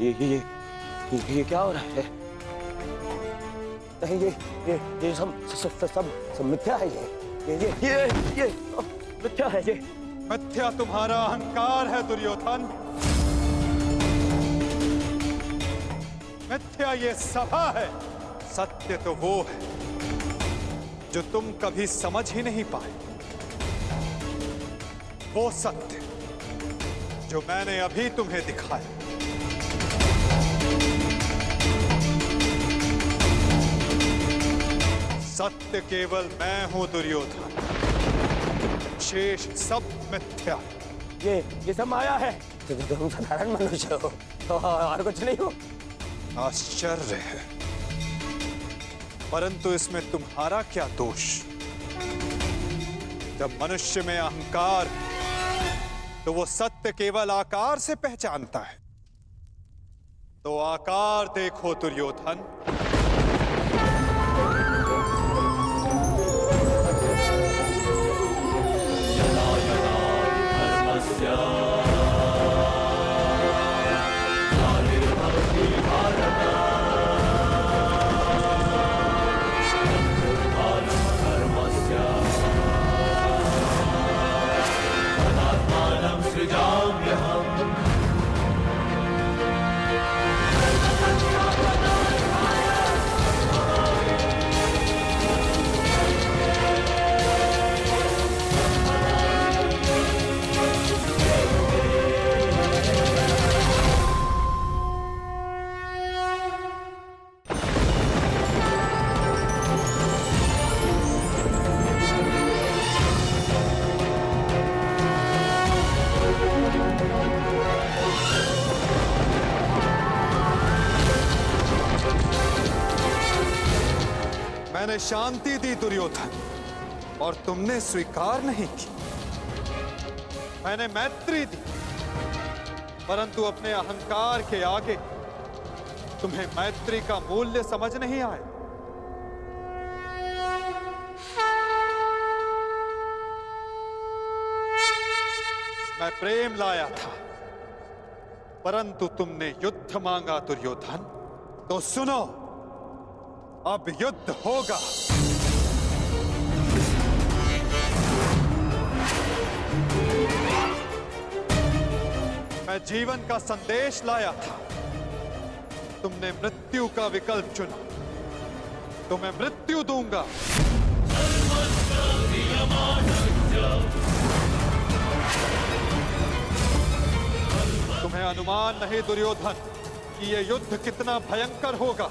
ये क्या हो रहा है? नहीं ये सब मिथ्या है। ये मिथ्या है। ये मिथ्या तुम्हारा अहंकार है दुर्योधन। मिथ्या ये सभा है। सत्य तो वो है जो तुम कभी समझ ही नहीं पाए। वो सत्य जो मैंने अभी तुम्हें दिखाया। सत्य केवल मैं हूं दुर्योधन, शेष सब मिथ्या। ये सब माया है। तुम साधारण मनुष्य हो और कुछ नहीं हो। आश्चर्य है, परंतु इसमें तुम्हारा क्या दोष? जब मनुष्य में अहंकार, तो वो सत्य केवल आकार से पहचानता है। तो आकार देखो दुर्योधन। मैंने शांति दी दुर्योधन और तुमने स्वीकार नहीं की। मैंने मैत्री दी, परंतु अपने अहंकार के आगे तुम्हें मैत्री का मूल्य समझ नहीं आया। मैं प्रेम लाया था, परंतु तुमने युद्ध मांगा दुर्योधन। तो सुनो, अब युद्ध होगा। मैं जीवन का संदेश लाया था, तुमने मृत्यु का विकल्प चुना, तो मैं मृत्यु दूंगा। तुम्हें अनुमान नहीं दुर्योधन कि यह युद्ध कितना भयंकर होगा।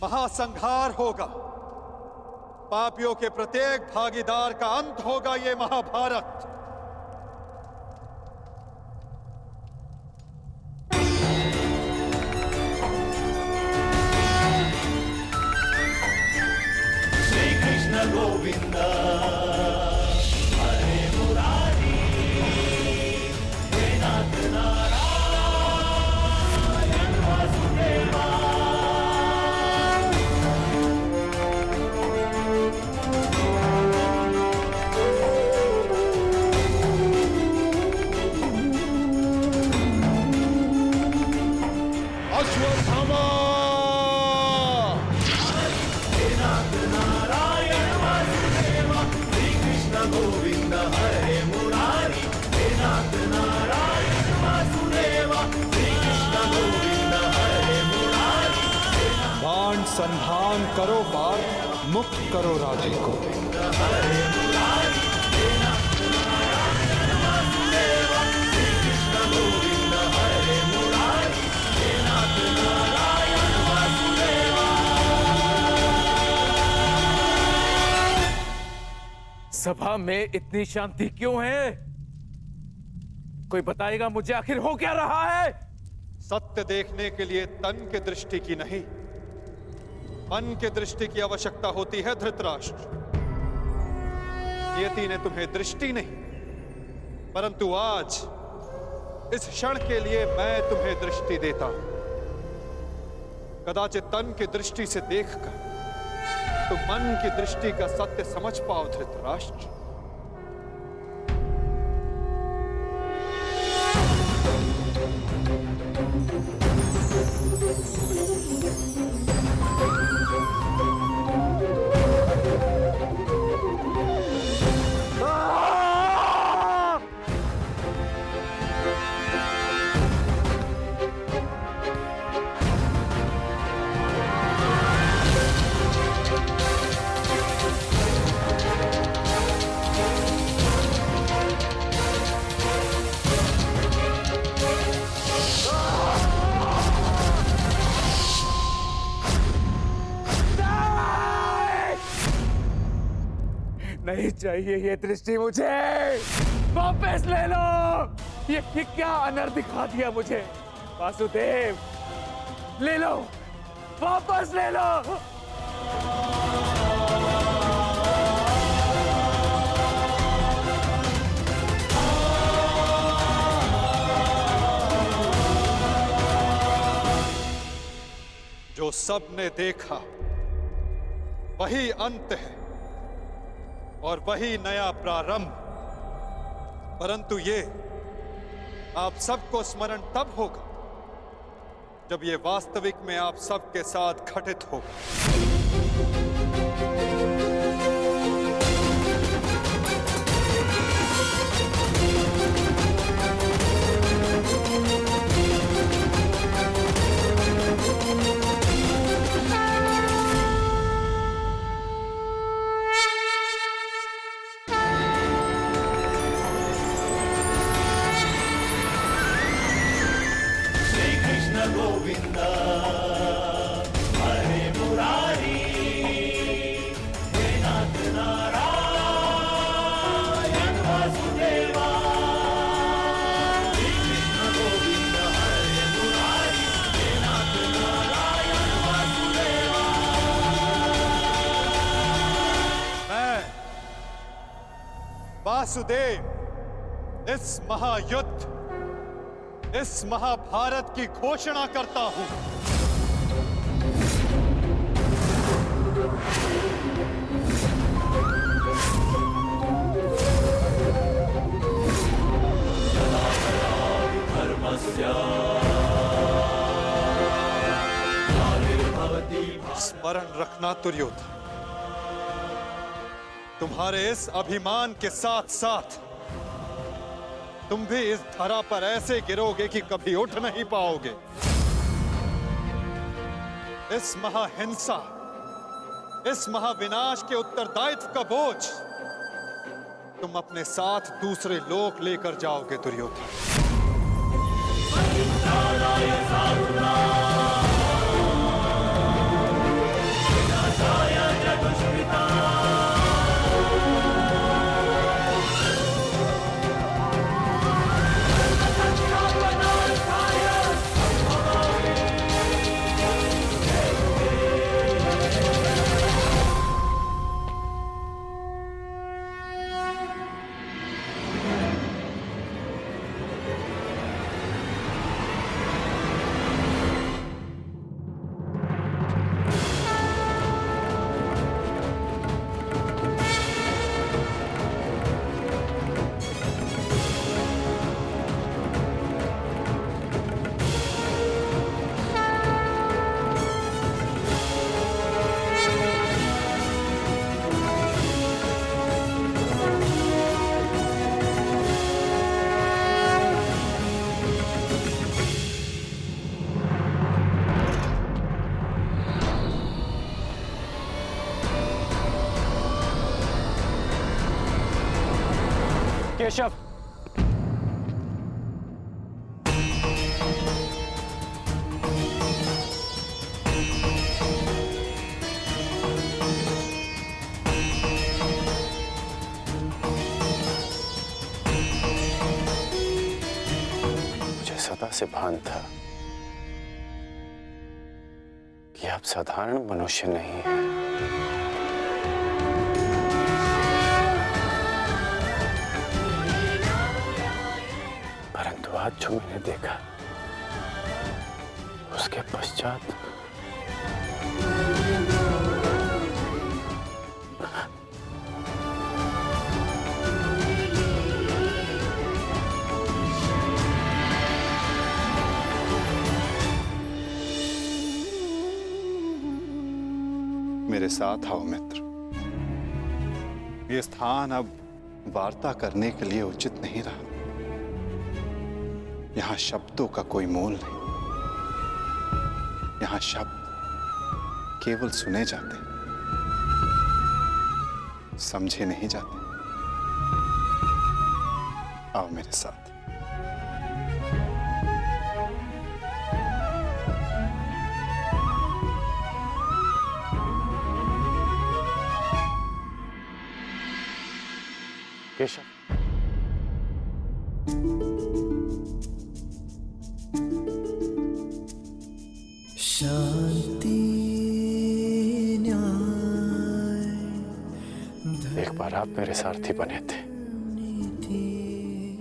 महासंहार होगा। पापियों के प्रत्येक भागीदार का अंत होगा ये महाभारत। श्री कृष्ण गोविंद हरे मुरारी, हे नाथ नारायण वासुदेवा। गोविंद हरे मुरारी, हे नाथ नारायण वासुदेवा। श्री कृष्ण गोविंद हरे मुरारी। बाण संधान करो पार्थ, मुक्त करो राधे को। हरे मुरारी, हे नाथ नारायण वासुदेवा। श्री कृष्ण गोविंद हरे मुरारी, हे नाथ नारायण वासुदेवा। सभा में इतनी शांति क्यों है? कोई बताएगा मुझे आखिर हो क्या रहा है? सत्य देखने के लिए तन के दृष्टि की नहीं, मन के दृष्टि की आवश्यकता होती है धृतराष्ट्र। नियति ने तुम्हें दृष्टि नहीं, परंतु आज इस क्षण के लिए मैं तुम्हें दृष्टि देता हूं। कदाचित तन की दृष्टि से देखकर तो मन की दृष्टि का सत्य समझ पाओ धृतराष्ट्र। नहीं चाहिए ये दृष्टि मुझे। वापस ले लो। ये क्या अनर्थ दिखा दिया मुझे। वासुदेव, ले लो, वापस ले लो। जो सबने देखा वही अंत है और वही नया प्रारंभ। परंतु ये आप सबको स्मरण तब होगा जब ये वास्तविक में आप सबके साथ घटित होगा। गोविंद हरे मुरारी हे नाथ नारायण वासुदेवा। श्री कृष्ण गोविंद हरे मुरारी हे नाथ नारायण वासुदेवा। मैं वासुदेव इस महायुद्ध, इस महाभारत की घोषणा करता हूं। स्मरण रखना दुर्योधन, तुम्हारे इस अभिमान के साथ साथ तुम भी इस धरा पर ऐसे गिरोगे कि कभी उठ नहीं पाओगे। इस महाहिंसा, इस महाविनाश के उत्तरदायित्व का बोझ तुम अपने साथ दूसरे लोक लेकर जाओगे दुर्योधन। केशव, मुझे सदा से भान था कि आप साधारण मनुष्य नहीं हैं। परंतु आज जो मैंने देखा उसके पश्चात मेरे साथ आओ मित्र। ये स्थान अब वार्ता करने के लिए उचित नहीं रहा। यहां शब्दों का कोई मोल नहीं। यहां शब्द केवल सुने जाते, समझे नहीं जाते। आओ मेरे साथ। केशव, शांति न्याय एक बार आप मेरे सारथी बने थे,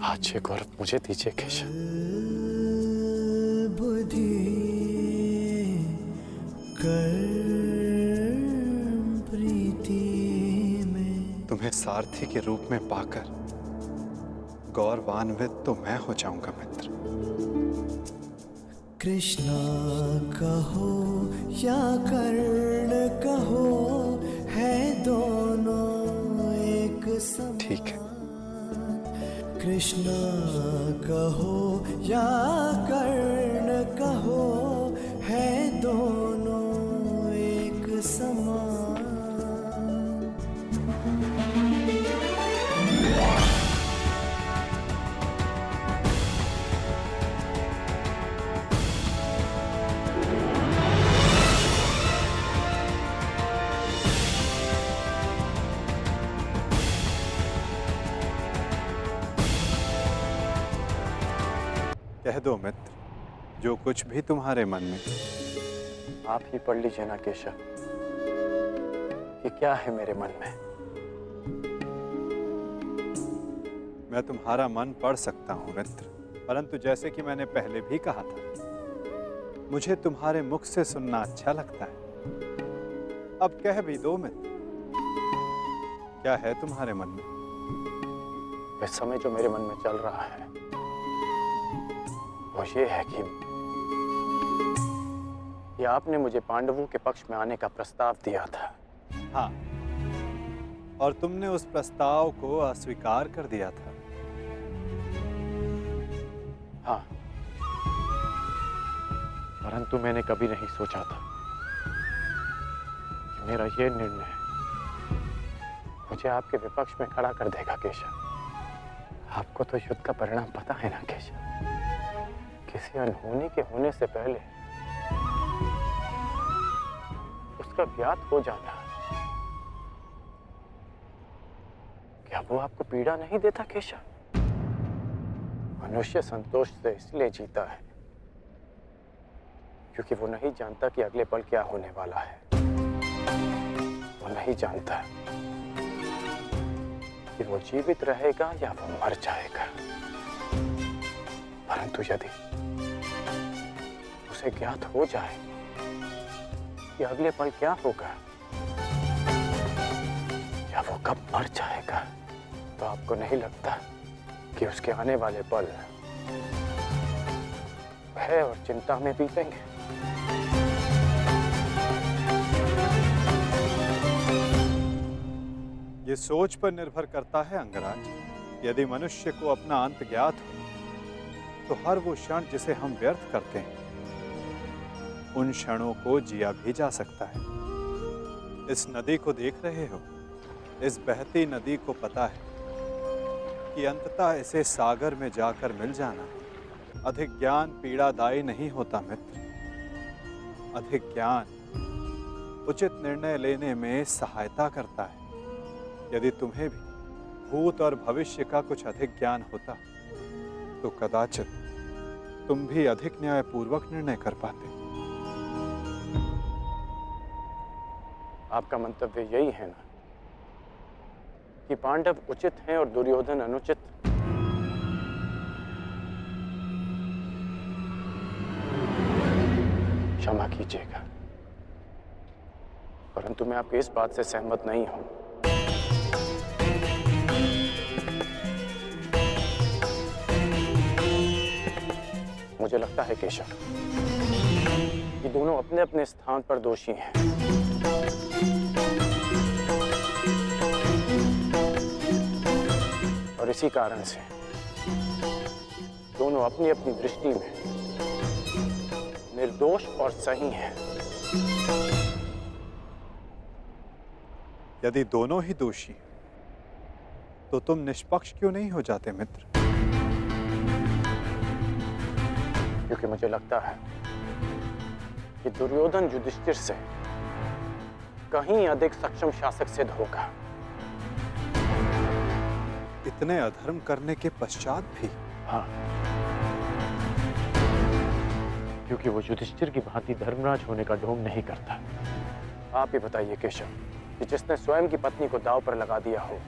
आज ये गौरव मुझे दीजिए केशव। बुद्धि कर्म प्रीति में तुम्हें सारथी के रूप में पाकर गौरवान्वित तो मैं हो जाऊंगा मित्र। कृष्णा कहो या कर्ण कहो, है दोनों एक समान। ठीक है। कृष्णा कहो या कर्ण कहो, है दोनों एक समान। कह दो मित्र, जो कुछ भी तुम्हारे मन में। आप ही पढ़ लीजिए ना केशव कि क्या है मेरे मन में। मैं तुम्हारा मन पढ़ सकता हूं मित्र, परंतु जैसे कि मैंने पहले भी कहा था, मुझे तुम्हारे मुख से सुनना अच्छा लगता है। अब कह भी दो मित्र, क्या है तुम्हारे मन में? इस समय जो मेरे मन में चल रहा है वो ये है कि आपने मुझे पांडवों के पक्ष में आने का प्रस्ताव दिया था। हाँ, और तुमने उस प्रस्ताव को अस्वीकार कर दिया था। हाँ, परंतु मैंने कभी नहीं सोचा था कि मेरा ये निर्णय मुझे आपके विपक्ष में खड़ा कर देगा केशव। आपको तो युद्ध का परिणाम पता है ना केशव। किसी अनहोनी के होने से पहले उसका ज्ञात हो जाना, क्या वो आपको पीड़ा नहीं देता केशव? मनुष्य संतोष से इसलिए जीता है क्योंकि वो नहीं जानता कि अगले पल क्या होने वाला है। वो नहीं जानता कि वो जीवित रहेगा या वो मर जाएगा। परंतु यदि उसे ज्ञात हो जाए कि अगले पल क्या होगा या वो कब मर जाएगा, तो आपको नहीं लगता कि उसके आने वाले पल भय और चिंता में बीतेंगे? ये सोच पर निर्भर करता है अंगराज। यदि मनुष्य को अपना अंत ज्ञात हो तो हर वो क्षण जिसे हम व्यर्थ करते हैं उन क्षणों को जिया भी जा सकता है। इस नदी को देख रहे हो, इस बहती नदी को पता है कि अंततः इसे सागर में जाकर मिल जाना। अधिक ज्ञान पीड़ादायी नहीं होता मित्र। अधिक ज्ञान उचित निर्णय लेने में सहायता करता है। यदि तुम्हें भी भूत और भविष्य का कुछ अधिक ज्ञान होता तो कदाचित तुम भी अधिक न्यायपूर्वक निर्णय कर पाते। आपका मंतव्य यही है ना कि पांडव उचित हैं और दुर्योधन अनुचित? क्षमा कीजिएगा, परंतु मैं आपकी इस बात से सहमत नहीं हूं। मुझे लगता है केशव कि दोनों अपने अपने स्थान पर दोषी हैं। और इसी कारण से दोनों अपनी अपनी दृष्टि में निर्दोष और सही हैं। यदि दोनों ही दोषी हैं, तो तुम निष्पक्ष क्यों नहीं हो जाते मित्र? क्योंकि मुझे लगता है कि दुर्योधन युधिष्ठिर से कहीं अधिक सक्षम शासक सिद्ध होगा। इतने अधर्म करने के पश्चात भी? हाँ, क्योंकि वो युधिष्ठिर की भांति धर्मराज होने का ढोंग नहीं करता। आप ही बताइए केशव, कि जिसने स्वयं की पत्नी को दांव पर लगा दिया हो,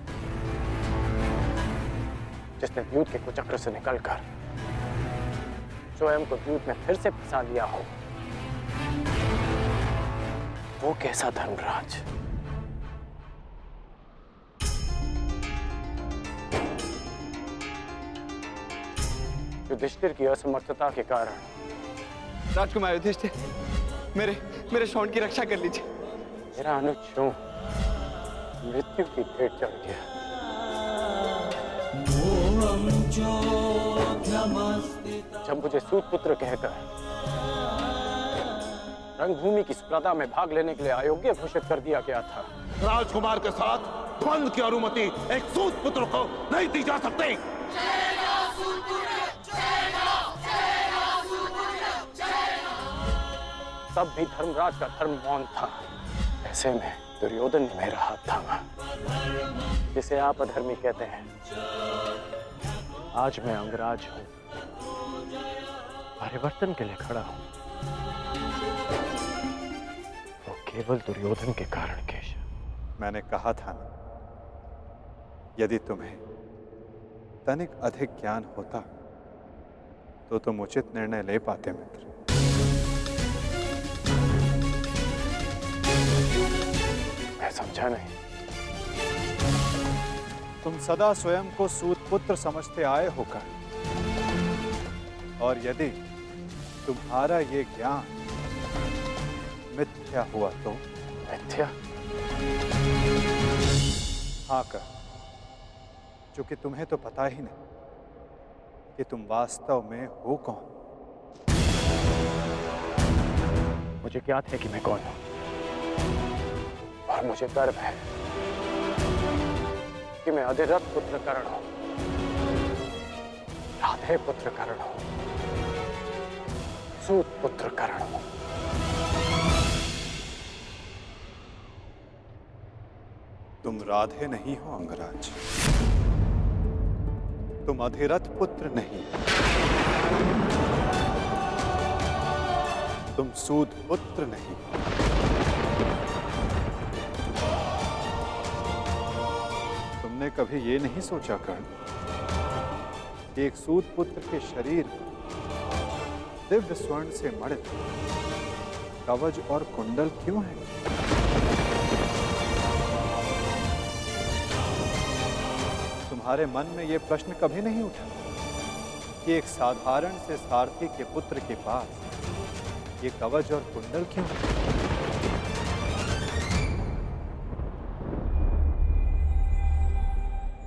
जिसने द्यूत के कुचक्र से निकलकर स्वयं को द्यूत में फिर से फंसा लिया हो, वो कैसा धर्मराज? युधिष्ठिर की असमर्थता के कारण राजकुमार युधिष्ठिर, मेरे शौंड की रक्षा कर लीजिए। मेरा अनुज क्यों मृत्यु की भेंट चढ़ गया? जब मुझे सूत पुत्र कहकर रंगभूमि की स्पर्धा में भाग लेने के लिए अयोग्य घोषित कर दिया गया था, राजकुमार के साथ द्वंद्व की अनुमति एक सूत पुत्र को नहीं दी जा सकती। तब भी धर्मराज का धर्म मौन था। ऐसे में दुर्योधन ने मेरा हाथ थामा, जिसे आप अधर्मी कहते हैं। आज मैं अंगराज हूं, परिवर्तन के लिए खड़ा हूं, वो केवल दुर्योधन के कारण केशव। मैंने कहा था ना, यदि तुम्हें तनिक अधिक ज्ञान होता तो तुम उचित निर्णय ले पाते मित्र। मैं समझा नहीं। तुम सदा स्वयं को सूत पुत्र समझते आए होकर, और यदि तुम्हारा ये ज्ञान मिथ्या हुआ तो? मिथ्या? हाँ कर, क्योंकि तुम्हें तो पता ही नहीं कि तुम वास्तव में हो कौन। मुझे ज्ञात है कि मैं कौन हूं, और मुझे गर्व है कि मैं अधिरथ पुत्र कर्ण हूं, राधे पुत्र कर्ण हूं, सूत पुत्र कर्ण हूं। तुम राधे नहीं हो अंगराज, तुम अधिरथ पुत्र नहीं, तुम सूत पुत्र नहीं। तुमने कभी ये नहीं सोचा कर्ण कि एक सूत पुत्र के शरीर पर दिव्य स्वर्ण से मढ़ित कवच और कुंडल क्यों है? तुम्हारे मन में यह प्रश्न कभी नहीं उठा कि एक साधारण से सारथी के पुत्र के पास ये कवच और कुंडल क्यों है?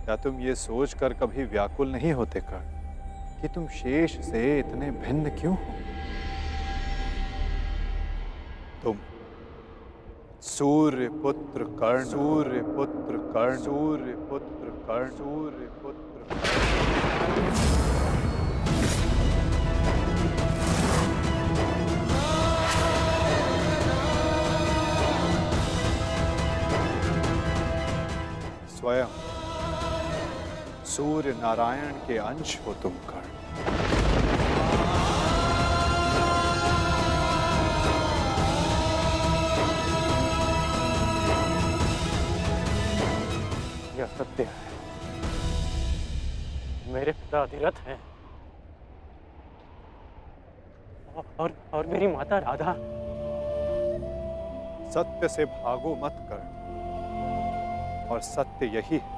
क्या तुम ये सोचकर कभी व्याकुल नहीं होते कर्ण कि तुम शेष से इतने भिन्न क्यों हो? तुम सूर्य पुत्र कर्ण, सूर्य पुत्र कर्ण, सूर्य पुत्र कर्ण, सूर्य पुत्र कर्ण। स्वयं सूर्य नारायण के अंश हो तुम कर्ण। यह सत्य है, मेरे पिता अधिरथ हैं, और मेरी माता राधा। सत्य से भागो मत कर्ण, और सत्य यही है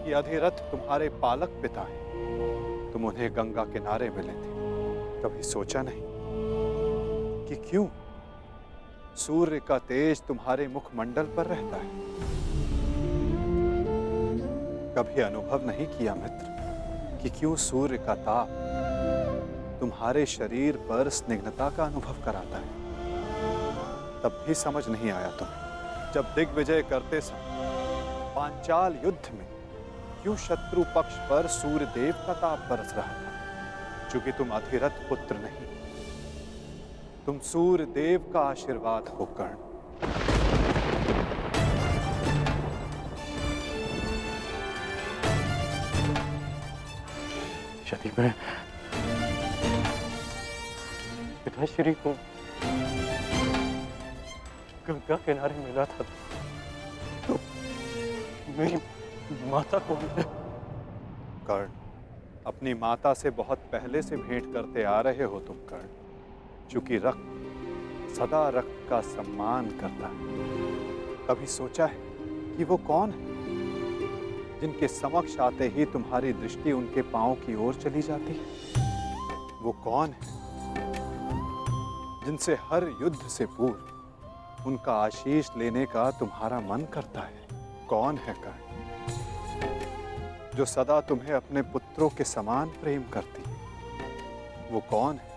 कि अधिरथ तुम्हारे पालक पिता हैं। तुम उन्हें गंगा किनारे मिले थे, कभी सोचा नहीं कि क्यों सूर्य का तेज तुम्हारे मुखमंडल पर रहता है? कभी अनुभव नहीं किया मित्र कि क्यों सूर्य का ताप तुम्हारे शरीर पर स्निग्धता का अनुभव कराता है? तब भी समझ नहीं आया तुम्हें जब दिग्विजय करते समय पांचाल युद्ध में क्यों शत्रु पक्ष पर सूर्य देव का ताप बरस रहा था? क्योंकि तुम अधिरथ पुत्र नहीं, तुम सूर्य देव का आशीर्वाद हो कर्ण। यदि मैं पिताश्री को गंगा किनारे मिला था तो मेरी माता को कर्ण, अपनी माता से बहुत पहले से भेंट करते आ रहे हो तुम कर्ण। चूंकि रक्त सदा रक्त का सम्मान करता है। कभी सोचा है कि वो कौन है जिनके समक्ष आते ही तुम्हारी दृष्टि उनके पांव की ओर चली जाती है? वो कौन है जिनसे हर युद्ध से पूर्व उनका आशीष लेने का तुम्हारा मन करता है? कौन है कर्ण जो सदा तुम्हें अपने पुत्रों के समान प्रेम करती है? वो कौन है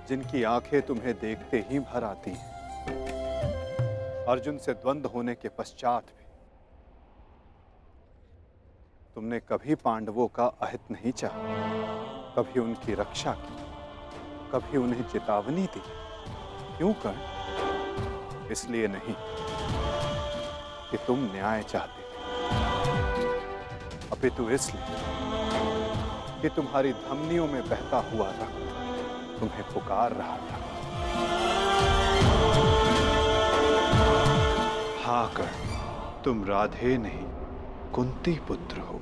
जिनकी आंखें तुम्हें देखते ही भर आती हैं? अर्जुन से द्वंद्व होने के पश्चात भी तुमने कभी पांडवों का अहित नहीं चाहा, कभी उनकी रक्षा की, कभी उन्हें चेतावनी दी। क्यों कर्ण? इसलिए नहीं कि तुम न्याय चाहते थे, अपितु इसलिए कि तुम्हारी धमनियों में बहता हुआ रक्त तुम्हें पुकार रहा था। हाँ कर्ण, तुम राधे नहीं कुंती पुत्र हो।